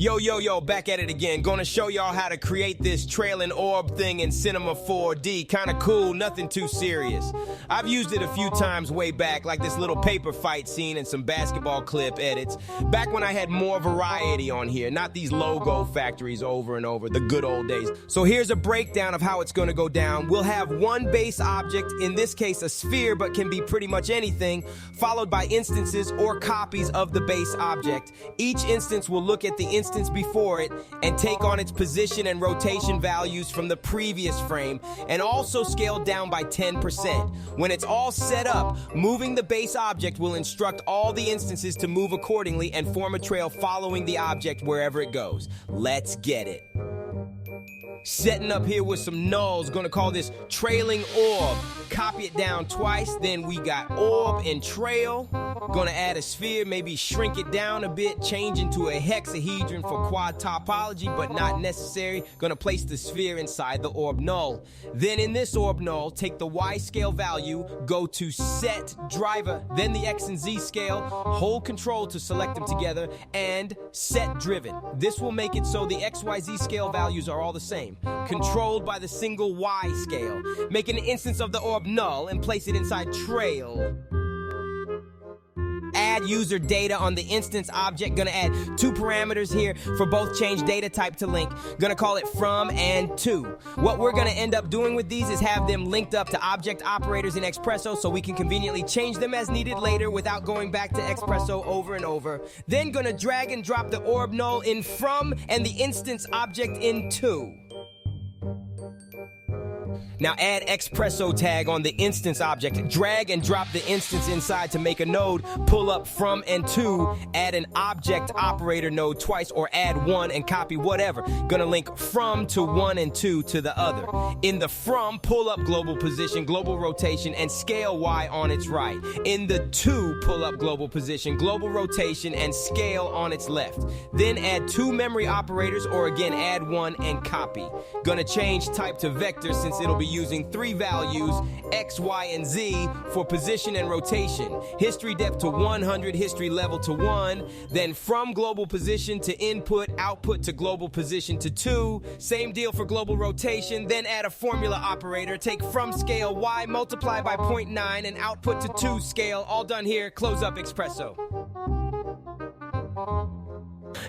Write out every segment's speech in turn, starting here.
Yo, back at it again. Gonna show y'all how to create this trailing orb thing in Cinema 4D. Kinda cool, nothing too serious. I've used it a few times way back, like this little paper fight scene and some basketball clip edits. Back when I had more variety on here, not these logo factories over and over, the good old days. So here's a breakdown of how it's gonna go down. We'll have one base object, in this case a sphere, but can be pretty much anything, followed by instances or copies of the base object. Each instance will look at the instance before it and take on its position and rotation values from the previous frame, and also scaled down by 10%. When it's all set up, moving the base object will instruct all the instances to move accordingly and form a trail following the object wherever it goes. Let's get it. Setting up here with some nulls, gonna call this trailing orb. Copy it down twice, then we got orb and trail. Gonna add a sphere, maybe shrink it down a bit, change into a hexahedron for quad topology, but not necessary. Gonna place the sphere inside the orb null. Then in this orb null, take the Y scale value, go to set driver, then the X and Z scale, hold control to select them together, and set driven. This will make it so the XYZ scale values are all the same, controlled by the single Y scale. Make an instance of the orb null and place it inside trail. Add user data on the instance object. Gonna add two parameters here for both change data type to link. Gonna call it from and to. What we're gonna end up doing with these is have them linked up to object operators in Xpresso so we can conveniently change them as needed later without going back to Xpresso over and over. Then gonna drag and drop the orb null in from and the instance object in to. Now add Xpresso tag on the instance object. Drag and drop the instance inside to make a node. Pull up from and to. Add an object operator node twice, or add one and copy whatever. Gonna link from to one and two to the other. In the from, pull up global position, global rotation, and scale Y on its right. In the to, pull up global position, global rotation, and scale on its left. Then add two memory operators, or again add one and copy. Gonna change type to vector since it'll be using three values, X, Y, and Z, for position and rotation. History depth to 100, history level to 1, then from global position to input, output to global position to 2, same deal for global rotation, then add a formula operator, take from scale Y, multiply by 0.9, and output to 2 scale, all done here, close up Xpresso.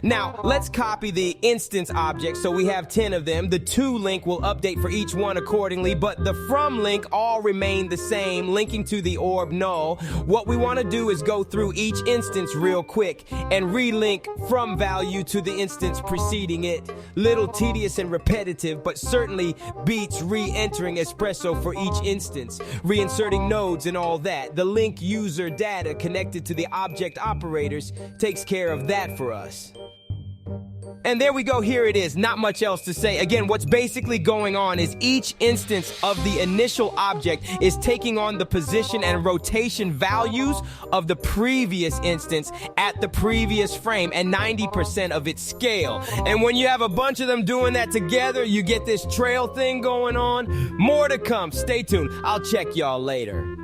Now, let's copy the instance object so we have 10 of them. The to link will update for each one accordingly, but the from link all remain the same, linking to the orb null. What we want to do is go through each instance real quick and relink from value to the instance preceding it. Little tedious and repetitive, but certainly beats re-entering Xpresso for each instance, reinserting nodes and all that. The link user data connected to the object operators takes care of that for us. And there we go, here it is, not much else to say. Again, what's basically going on is each instance of the initial object is taking on the position and rotation values of the previous instance at the previous frame and 90% of its scale. And when you have a bunch of them doing that together, you get this trail thing going on. More to come, stay tuned, I'll check y'all later.